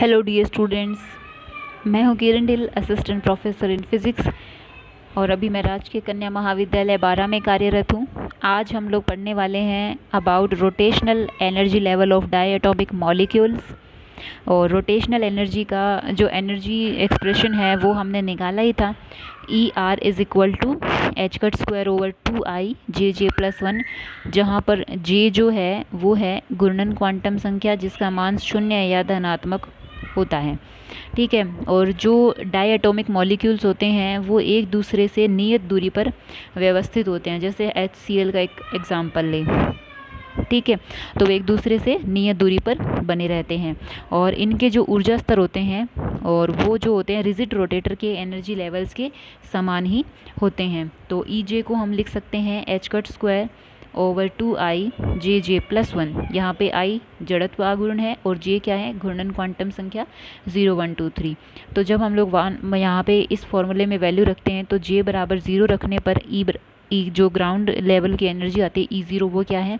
Hello dear students, मैं हूं किरण डिल, असिस्टेंट प्रोफेसर इन फिज़िक्स और अभी मैं राजकीय कन्या महाविद्यालय 12 में कार्यरत हूं। आज हम लोग पढ़ने वाले हैं about rotational energy level of diatomic molecules. और रोटेशनल एनर्जी का जो एनर्जी एक्सप्रेशन है वो हमने निकाला ही था, ER is equal to h²/2i(J+1), जहाँ पर J जो है वो है घूर्णन क्वांटम संख्या जिसका मान 0 या धनात्मक होता है। ठीक है। और जो डायटॉमिक मॉलिक्यूल्स होते हैं वो एक दूसरे से नियत दूरी पर व्यवस्थित होते हैं। जैसे HCl का एक एग्जांपल लें, ठीक है, तो वे एक दूसरे से नियत दूरी पर बने रहते हैं और इनके जो ऊर्जा स्तर होते हैं और वो जो होते हैं रिजिड रोटेटर के एनर्जी लेवल्स के समान ही होते हैं। तो EJ को हम लिख सकते हैं h²/2i(J+1). यहाँ पे I जड़त्व आघूर्ण है और J क्या है, घूर्णन क्वांटम संख्या 0 1 2 3। तो जब हम लोग यहाँ पे इस फॉर्मूले में वैल्यू रखते हैं तो J बराबर 0 रखने पर E जो ग्राउंड लेवल की एनर्जी आती है E0 वो क्या है,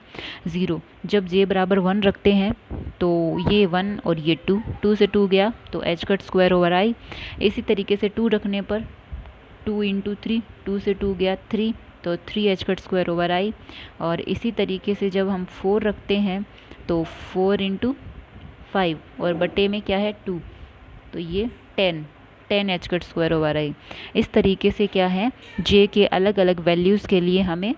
0। जब J बराबर 1 रखते हैं तो ये 1 और ये 2 से 2 गया तो h²/i। इसी तरीके से 2 रखने पर 2 × 3, 2 से 2 गया 3 तो 3h²/i। और इसी तरीके से जब हम 4 रखते हैं तो 4 × 5 और बटे में क्या है 2 तो ये 10h²/i। इस तरीके से क्या है, J के अलग अलग वैल्यूज़ के लिए हमें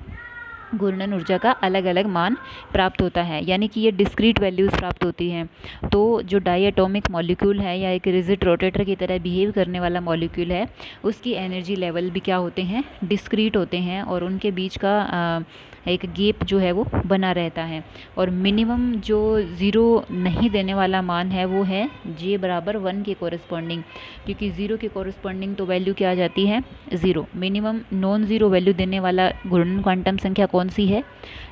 घूर्णन ऊर्जा का अलग अलग मान प्राप्त होता है, यानी कि ये डिस्क्रीट वैल्यूज़ प्राप्त होती हैं। तो जो डायटॉमिक मॉलिक्यूल है या एक रिजिड रोटेटर की तरह बिहेव करने वाला मॉलिक्यूल है उसकी एनर्जी लेवल भी क्या होते हैं, डिस्क्रीट होते हैं और उनके बीच का एक गैप जो है वो बना रहता है। और मिनिमम जो 0 नहीं देने वाला मान है वो है J बराबर 1 के कोरिस्पॉन्डिंग, क्योंकि 0 के कोरिस्पॉन्डिंग तो वैल्यू क्या आ जाती है 0। मिनिमम नॉन ज़ीरो वैल्यू देने वाला घूर्णन क्वांटम संख्या कौन सी है,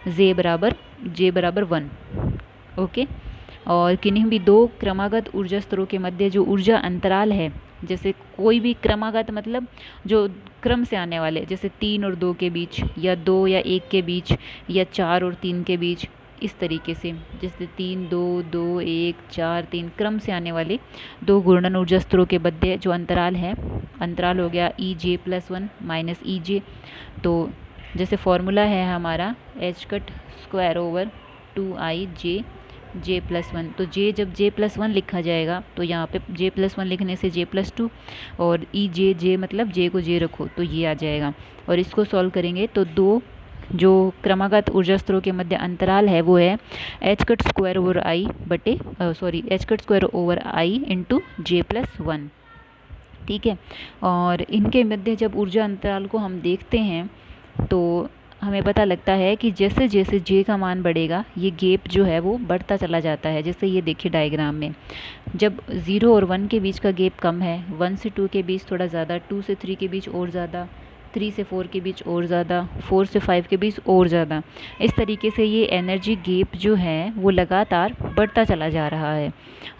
J बराबर 1। ओके। और किन्हीं भी दो क्रमागत ऊर्जा स्तरों के मध्य जो ऊर्जा अंतराल है, जैसे कोई भी क्रमागत मतलब जो क्रम से आने वाले, जैसे 3 और 2 के बीच या 2 या 1 के बीच या 4 और 3 के बीच, इस तरीके से जैसे 3 2 2 1 4 3 क्रम से आने वाले दो घूर्णन ऊर्जा स्तरों के मध्य जो अंतराल है, अंतराल हो गया EJ+1 माइनस EJ। तो जैसे फॉर्मूला है हमारा h²/2i(J+1), तो J जब J+1 लिखा जाएगा तो यहाँ पे J+1 लिखने से J+2 और J मतलब J को J रखो तो ये आ जाएगा। और इसको सॉल्व करेंगे तो दो जो क्रमागत ऊर्जा स्तरों के मध्य अंतराल है वो है h²/i × J+1। ठीक है। और इनके मध्य जब ऊर्जा अंतराल को हम देखते हैं तो हमें पता लगता है कि जैसे जैसे J का मान बढ़ेगा ये गैप जो है वो बढ़ता चला जाता है। जैसे ये देखिए डायग्राम में, जब 0 और 1 के बीच का गैप कम है, 1 से 2 के बीच थोड़ा ज़्यादा, 2 से 3 के बीच और ज़्यादा, 3 से 4 के बीच और ज़्यादा, 4 से 5 के बीच और ज़्यादा, इस तरीके से ये एनर्जी गैप जो है वो लगातार बढ़ता चला जा रहा है।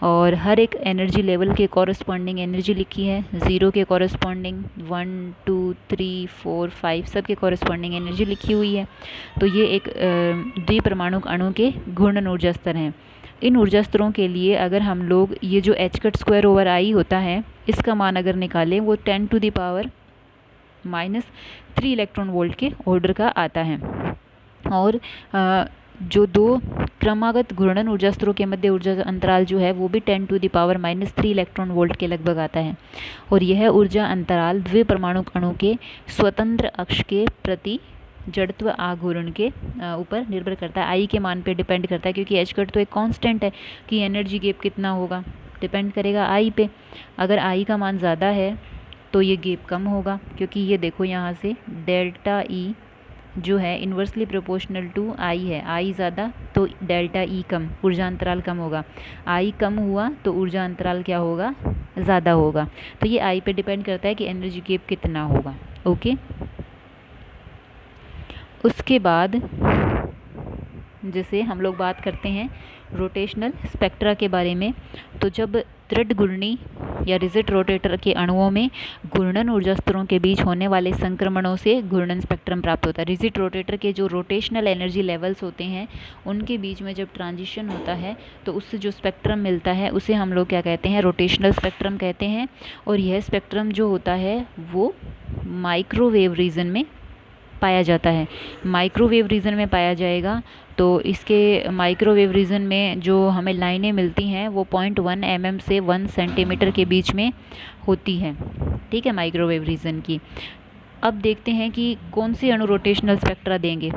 और हर एक एनर्जी लेवल के कॉरस्पॉन्डिंग एनर्जी लिखी है, 0 के कॉरस्पॉन्डिंग 1 2 3 4 5 सब के कॉरस्पॉन्डिंग एनर्जी लिखी हुई है। तो ये एक द्विपरमाणुक अणु के घूर्णन ऊर्जा स्तर हैं। इन ऊर्जा स्तरों के लिए अगर हम लोग ये जो h²/i होता है इसका मान अगर निकालें वो 10⁻³ इलेक्ट्रॉन वोल्ट के ऑर्डर का आता है। और जो दो क्रमागत घूर्णन ऊर्जा स्तरों के मध्य ऊर्जा अंतराल जो है वो भी 10⁻³ इलेक्ट्रॉन वोल्ट के लगभग आता है। और यह ऊर्जा अंतराल द्विपरमाणुक अणु के स्वतंत्र अक्ष के प्रति जड़त्व आघूर्ण के ऊपर निर्भर करता है, I के मान पे डिपेंड करता है, क्योंकि h तो एक कांस्टेंट है कि एनर्जी गैप कितना होगा, डिपेंड करेगा I पे। अगर I का मान ज़्यादा है तो ये गैप कम होगा, क्योंकि ये देखो यहाँ से डेल्टा E जो है इन्वर्सली प्रोपोर्शनल टू I है, I ज़्यादा तो डेल्टा E कम, ऊर्जा अंतराल कम होगा। I कम हुआ तो ऊर्जा अंतराल क्या होगा, ज़्यादा होगा। तो ये I पे डिपेंड करता है कि एनर्जी गैप कितना होगा। ओके। उसके बाद जैसे हम लोग बात करते हैं रोटेशनल स्पेक्ट्रा के बारे में। तो जब दृढ़ घूर्णी या रिजिड रोटेटर के अणुओं में घूर्णन ऊर्जा स्तरों के बीच होने वाले संक्रमणों से घूर्णन स्पेक्ट्रम प्राप्त होता है। रिजिड रोटेटर के जो रोटेशनल एनर्जी लेवल्स होते हैं उनके बीच में जब ट्रांजिशन होता है तो उससे जो स्पेक्ट्रम मिलता है उसे हम लोग क्या कहते हैं, रोटेशनल स्पेक्ट्रम कहते हैं। और यह स्पेक्ट्रम जो होता है वो माइक्रोवेव रीजन में पाया जाता है। माइक्रोवेव रीजन में पाया जाएगा तो इसके माइक्रोवेव रीजन में जो हमें लाइनें मिलती हैं वो 0.1 mm से 1 सेंटीमीटर के बीच में होती हैं, ठीक है, माइक्रोवेव रीजन की। अब देखते हैं कि कौन से अणु रोटेशनल स्पेक्ट्रा देंगे।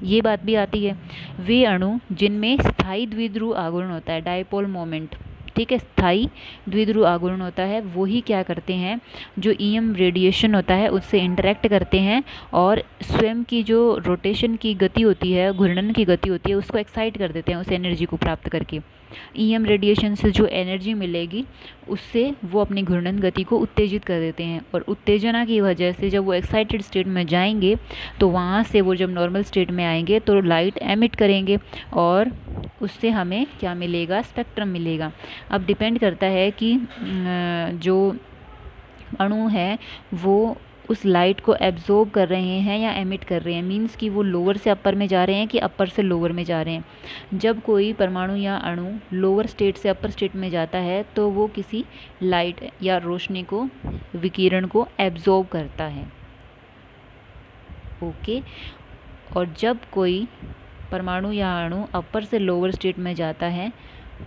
ये बात भी आती है, वे अणु जिनमें स्थायी द्विध्रुव आघूर्ण होता है, डायपोल मोमेंट, ठीक है, स्थायी द्विध्रुव आघूर्ण होता है, वो ही क्या करते हैं, जो ईएम रेडिएशन होता है उससे इंटरेक्ट करते हैं और स्वयं की जो रोटेशन की गति होती है, घूर्णन की गति होती है, उसको एक्साइट कर देते हैं उस एनर्जी को प्राप्त करके। ईएम रेडिएशन से जो एनर्जी मिलेगी उससे वो अपनी घूर्णन गति को उत्तेजित कर देते हैं और उत्तेजना की वजह से जब वो एक्साइटेड स्टेट में जाएंगे तो वहाँ से वो जब नॉर्मल स्टेट में आएंगे तो लाइट एमिट करेंगे और उससे हमें क्या मिलेगा, स्पेक्ट्रम मिलेगा। अब डिपेंड करता है कि जो अणु है वो उस लाइट को एब्जॉर्ब कर रहे हैं या एमिट कर रहे हैं, मींस कि वो लोअर से अपर में जा रहे हैं कि अपर से लोअर में जा रहे हैं। जब कोई परमाणु या अणु लोअर स्टेट से अपर स्टेट में जाता है तो वो किसी लाइट या रोशनी को, विकिरण को एब्जॉर्ब करता है, ओके। और जब कोई परमाणु या अणु अपर से लोअर स्टेट में जाता है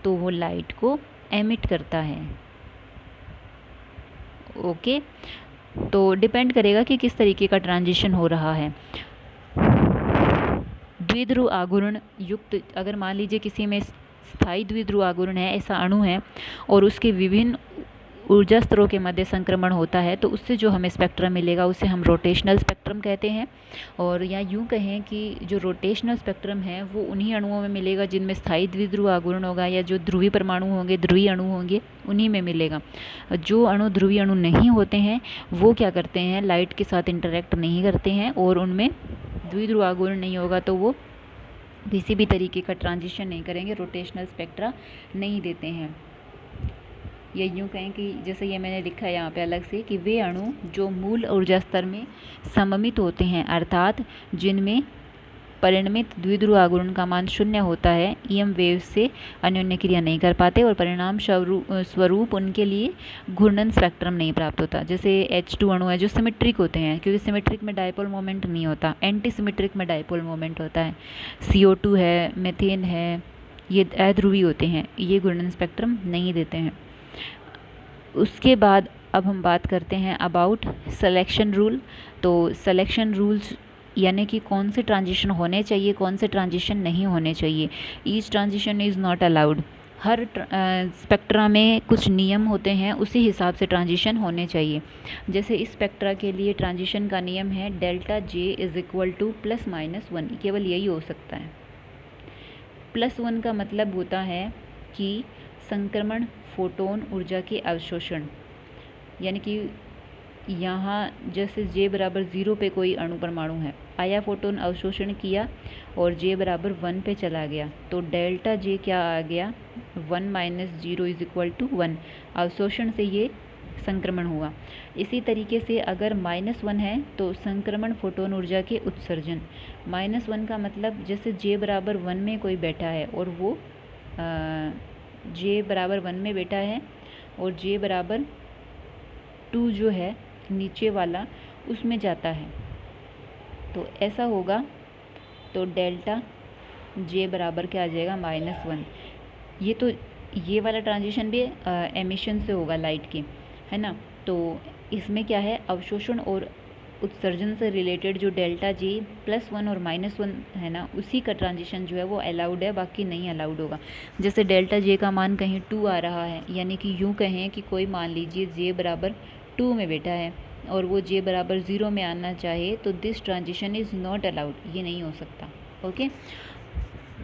तो वो लाइट को एमिट करता है, ओके। तो डिपेंड करेगा कि किस तरीके का ट्रांजिशन हो रहा है। द्विध्रुव आघूर्ण युक्त, अगर मान लीजिए किसी में स्थायी द्विध्रुव आघूर्ण है, ऐसा अणु है और उसके विभिन्न ऊर्जा स्तरों के मध्य संक्रमण होता है तो उससे जो हमें स्पेक्ट्रम मिलेगा उसे हम रोटेशनल स्पेक्ट्रम कहते हैं। और या यूँ कहें कि जो रोटेशनल स्पेक्ट्रम है वो उन्हीं अणुओं में मिलेगा जिनमें स्थायी द्विध्रुव आघूर्ण होगा, या जो ध्रुवीय परमाणु होंगे, ध्रुवीय अणु होंगे, उन्हीं में मिलेगा। जो अणु ध्रुवीय अणु नहीं होते हैं वो क्या करते हैं, लाइट के साथ इंटरेक्ट नहीं करते हैं और उनमें द्विध्रुव आघूर्ण नहीं होगा तो वो किसी भी तरीके का ट्रांजिशन नहीं करेंगे, रोटेशनल स्पेक्ट्रा नहीं देते हैं। या यूँ कहें कि जैसे ये मैंने लिखा है यहाँ पे अलग से कि वे अणु जो मूल ऊर्जा स्तर में सममित होते हैं, अर्थात जिनमें परिणमित द्विध्रुव आघूर्ण का मान 0 होता है, ईएम वेव से अन्योन्य क्रिया नहीं कर पाते और परिणाम स्वरूप उनके लिए घूर्णन स्पेक्ट्रम नहीं प्राप्त होता। जैसे H2 अणु है जो सिमेट्रिक होते हैं, क्योंकि सिमेट्रिक में डायपोल मोमेंट नहीं होता, एंटी सिमेट्रिक में डायपोल मोमेंट होता है। CO2 है, मीथेन है, ये अध्रुवी होते हैं, ये घूर्णन स्पेक्ट्रम नहीं देते हैं। उसके बाद अब हम बात करते हैं अबाउट सिलेक्शन रूल। तो सिलेक्शन रूल्स यानी कि कौन से ट्रांजिशन होने चाहिए, कौन से ट्रांजिशन नहीं होने चाहिए। Each transition is not allowed. Her spectra में कुछ नियम होते हैं, उसी हिसाब से ट्रांजिशन होने चाहिए। जैसे इस स्पेक्ट्रा के लिए ट्रांजिशन का नियम है delta J is equal to +-1, केवल यही हो सकता है। +1 का मतलब होता है कि संक्रमण, फोटोन ऊर्जा के अवशोषण, यानी कि यहाँ जैसे J बराबर 0 पे कोई अणु परमाणु है, आया, फोटोन अवशोषण किया और J बराबर 1 पे चला गया तो डेल्टा J क्या आ गया, 1 - 0 इज़ इक्वल टू 1। अवशोषण से ये संक्रमण हुआ। इसी तरीके से अगर -1 है तो संक्रमण फोटोन ऊर्जा के उत्सर्जन। -1 का मतलब जैसे J बराबर 1 में कोई बैठा है और वो J बराबर 1 में बैठा है और J बराबर 2 जो है नीचे वाला उसमें जाता है तो ऐसा होगा, तो डेल्टा J बराबर क्या आ जाएगा, -1। ये तो ये वाला ट्रांजिशन भी एमिशन से होगा लाइट की, है ना। तो इसमें क्या है, अवशोषण और उत्सर्जन से रिलेटेड जो डेल्टा J +1 और -1 है ना, उसी का ट्रांजिशन जो है वो अलाउड है, बाकी नहीं अलाउड होगा। जैसे डेल्टा J का मान कहीं 2 आ रहा है, यानी कि यूँ कहें कि कोई मान लीजिए J बराबर 2 में बैठा है और वो J बराबर 0 में आना चाहे तो this transition is not allowed, ये नहीं हो सकता, ओके।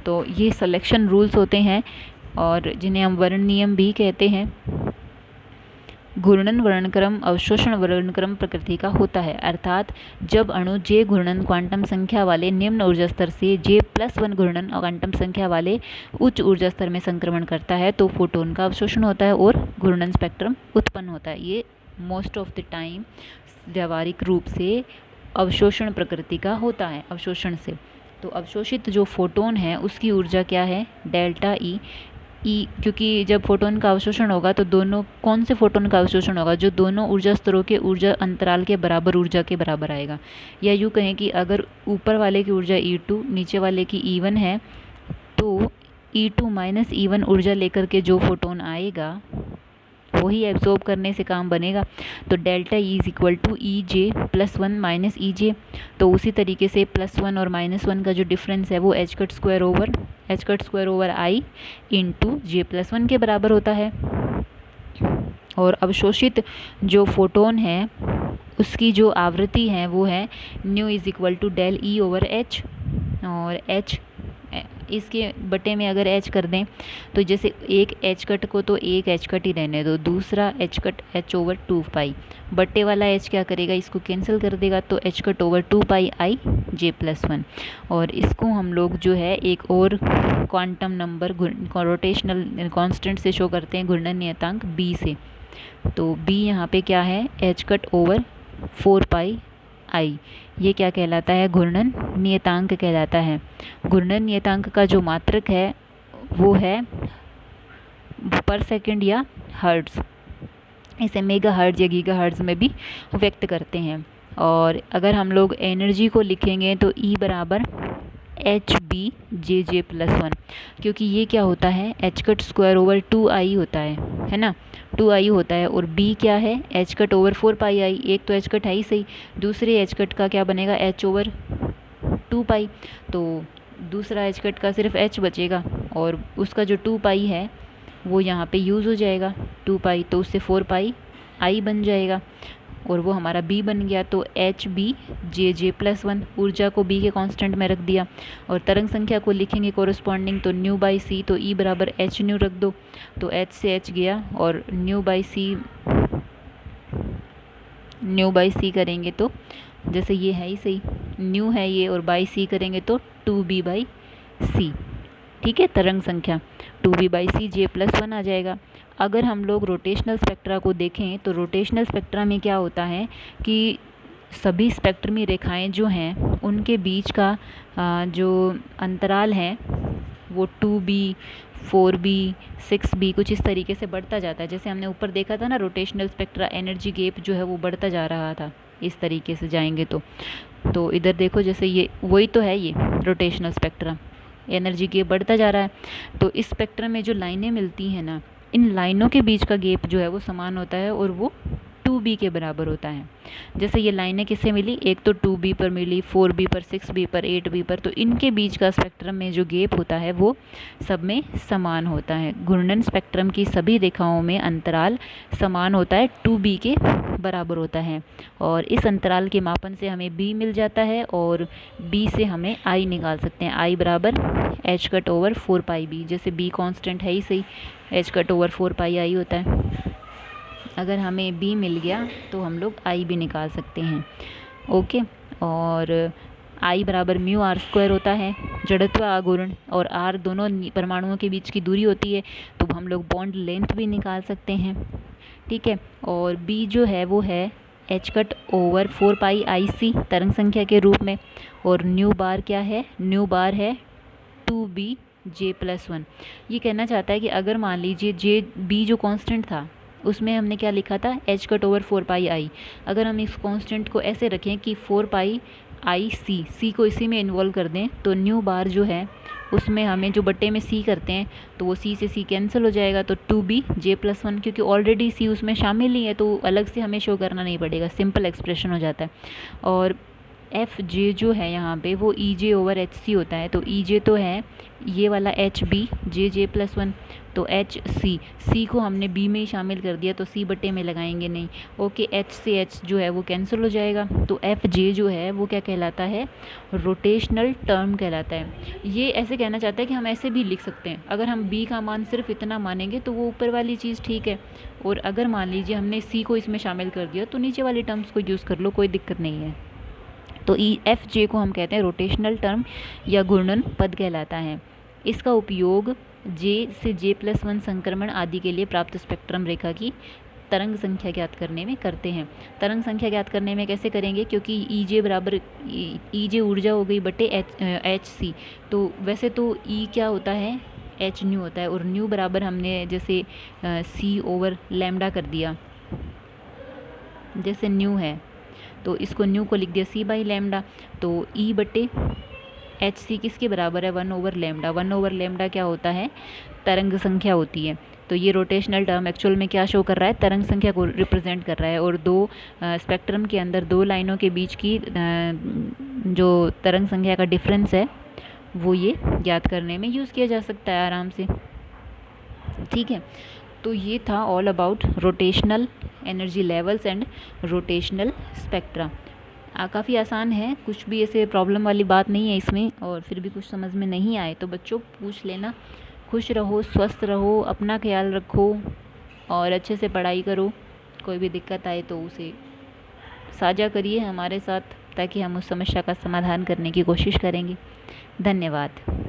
तो ये सिलेक्शन रूल्स होते हैं और जिन्हें हम वर्ण नियम भी कहते हैं। घूर्णन वर्णक्रम अवशोषण वर्णक्रम प्रकृति का होता है, अर्थात जब अणु J घूर्णन क्वांटम संख्या वाले निम्न ऊर्जा स्तर से J+1 घूर्णन क्वांटम संख्या वाले उच्च ऊर्जा स्तर में संक्रमण करता है तो फोटोन का अवशोषण होता है और घूर्णन स्पेक्ट्रम उत्पन्न होता है। ये मोस्ट ऑफ द टाइम व्यावहारिक रूप से अवशोषण प्रकृति का होता है, अवशोषण से। तो अवशोषित जो फोटोन है उसकी ऊर्जा क्या है, डेल्टा ई। क्योंकि जब फोटोन का अवशोषण होगा तो दोनों, कौन से फोटोन का अवशोषण होगा, जो दोनों ऊर्जा स्तरों के ऊर्जा अंतराल के बराबर ऊर्जा के बराबर आएगा। या यूँ कहें कि अगर ऊपर वाले की ऊर्जा E2 नीचे वाले की E1 है तो E2 माइनस E1 ऊर्जा लेकर के जो फोटोन आएगा वही एब्जॉर्ब करने से काम बनेगा। तो delta E is equal to EJ+1 minus EJ। तो उसी तरीके से +1 और -1 का जो डिफरेंस है वो h cut square over I into J+1 के बराबर होता है। और अवशोषित जो फोटोन है उसकी जो आवृत्ति है वो है nu is equal to del E over H। और H इसके बटे में अगर H कर दें तो जैसे एक H कट को तो एक H कट ही रहने दो, दूसरा H कट H ओवर 2 पाई, बटे वाला H क्या करेगा, इसको कैंसिल कर देगा तो H cut over 2 pi I J+1। और इसको हम लोग जो है एक और क्वांटम नंबर रोटेशनल कांस्टेंट से शो करते हैं, घूर्णन नियतांक B से। तो B यहाँ पे क्या है, H cut over 4 pi I, ये क्या कहलाता है, घूर्णन नियतांक कहलाता है। घूर्णन नियतांक का जो मात्रक है वो है पर सेकंड या हर्ट्ज, इसे मेगा हर्ट्ज या गीगा हर्ट्ज में भी व्यक्त करते हैं। और अगर हम लोग एनर्जी को लिखेंगे तो E बराबर HBJJ+1, क्योंकि ये क्या होता है, H cut square over 2I होता है ना, 2I होता है। और B क्या है, H cut over 4 pi I, एक तो H कट है ही सही, दूसरे H कट का क्या बनेगा, H ओवर 2 पाई। तो दूसरा H कट का सिर्फ H बचेगा और उसका जो 2 पाई है वो यहाँ पे यूज़ हो जाएगा 2 पाई, तो उससे 4 पाई I बन जाएगा और वो हमारा B बन गया। तो HBJJ+1, ऊर्जा को B के कांस्टेंट में रख दिया और तरंग संख्या को लिखेंगे कोरस्पॉन्डिंग, तो न्यू बाई सी, तो E बराबर H न्यू रख दो, तो H से H गया और न्यू बाई सी करेंगे तो जैसे ये है ही सही, न्यू है ये और बाई सी करेंगे तो 2B/C, ठीक है, तरंग संख्या 2B/C J+1 आ जाएगा। अगर हम लोग रोटेशनल स्पेक्ट्रा को देखें तो रोटेशनल स्पेक्ट्रा में क्या होता है कि सभी स्पेक्ट्रमी रेखाएं जो हैं उनके बीच का जो अंतराल है वो 2B, 4B, 6B कुछ इस तरीके से बढ़ता जाता है। जैसे हमने ऊपर देखा था ना, रोटेशनल स्पेक्ट्रा एनर्जी गैप जो है वो बढ़ता जा रहा था, इस तरीके से जाएंगे तो इधर देखो, जैसे ये वही तो है, ये रोटेशनल स्पेक्ट्रा, एनर्जी गैप बढ़ता जा रहा है। तो इस स्पेक्ट्रम में जो लाइनें मिलती हैं ना, इन लाइनों के बीच का गैप जो है वो समान होता है और वो 2B के बराबर होता है। जैसे ये लाइनें किससे मिली, एक तो 2B पर मिली, 4B पर, 6B पर, 8B पर, तो इनके बीच का स्पेक्ट्रम में जो गैप होता है वो सब में समान होता है। घूर्णन स्पेक्ट्रम की सभी रेखाओं में अंतराल समान होता है, 2B के बराबर होता है। और इस अंतराल के मापन से हमें B मिल जाता है और B से हमें I निकाल सकते हैं। I बराबर H कट ओवर 4 पाई B, जैसे B कांस्टेंट है ही सही, H cut over 4 pi I होता है। अगर हमें B मिल गया तो हम लोग I भी निकाल सकते हैं, ओके। और I बराबर म्यू आर स्क्वायर होता है, जड़त्व आघूर्ण और R दोनों परमाणुओं के बीच की दूरी होती है, तो हम लोग बॉन्ड लेंथ भी निकाल सकते हैं, ठीक है। और B जो है वो है H कट ओवर 4 पाई IC तरंग संख्या के रूप में, और न्यू बार क्या है, न्यू बार है 2BJ+1। ये कहना चाहता है कि अगर मान लीजिए B जो कांस्टेंट था उसमें हमने क्या लिखा था, H cut over 4 pi I, अगर हम इस कांस्टेंट को ऐसे रखें कि 4 पाई IC, C को इसी में इन्वॉल्व कर दें, तो न्यू बार जो है उसमें हमें जो बट्टे में C करते हैं तो वो C से C कैंसिल हो जाएगा, तो 2BJ+1, क्योंकि ऑलरेडी C उसमें शामिल ही है तो अलग से हमें शो करना नहीं पड़ेगा, सिंपल एक्सप्रेशन हो जाता है। और एफ जे जो है यहाँ पे वो ई जे ओवर एच सी होता है। तो ई जे तो है ये वाला H B J plus one, तो एच सी को हमने बी में ही शामिल कर दिया, तो सी बटे में लगाएंगे नहीं। ओके, एच से एच जो है वो कैंसिल हो जाएगा। तो एफ जे जो है वो क्या कहलाता है, रोटेशनल टर्म कहलाता है। ये ऐसे कहना चाहता है कि हम ऐसे भी लिख सकते हैं, अगर हम बी का मान सिर्फ इतना मानेंगे तो वो ऊपर वाली चीज़ ठीक है, और अगर मान लीजिए हमने सी को इसमें शामिल कर दिया तो नीचे वाली टर्म्स को यूज़ कर लो, कोई दिक्कत नहीं है। तो ई एफ जे को हम कहते हैं रोटेशनल टर्म या घूर्णन पद कहलाता है। इसका उपयोग जे से जे प्लस वन संक्रमण आदि के लिए प्राप्त स्पेक्ट्रम रेखा की तरंग संख्या ज्ञात करने में करते हैं। तरंग संख्या ज्ञात करने में कैसे करेंगे, क्योंकि ई जे बराबर ई जे ऊर्जा हो गई बटे एच सी, तो वैसे तो ई क्या होता है, एच न्यू होता है, और न्यू बराबर हमने जैसे सी ओवर लैम्डा कर दिया, जैसे न्यू है तो इसको न्यू को लिख दिया सी बाई लैम्डा। तो ई बटे एच सी किसके बराबर है, one over lambda. One over lambda क्या होता है, तरंग संख्या होती है। तो ये रोटेशनल टर्म एक्चुअल में क्या शो कर रहा है, तरंग संख्या को रिप्रेजेंट कर रहा है। और दो स्पेक्ट्रम के अंदर दो लाइनों के बीच की जो तरंग संख्या का डिफरेंस है वो ये ज्ञात करने में यूज़ किया जा सकता है आराम से। ठीक है, तो ये था all about rotational energy levels and rotational spectra. काफ़ी आसान है, कुछ भी ऐसे प्रॉब्लम वाली बात नहीं है इसमें, और फिर भी कुछ समझ में नहीं आए तो बच्चों पूछ लेना। खुश रहो, स्वस्थ रहो, अपना ख्याल रखो और अच्छे से पढ़ाई करो। कोई भी दिक्कत आए तो उसे साझा करिए हमारे साथ, ताकि हम उस समस्या का समाधान करने की कोशिश करेंगे। धन्यवाद।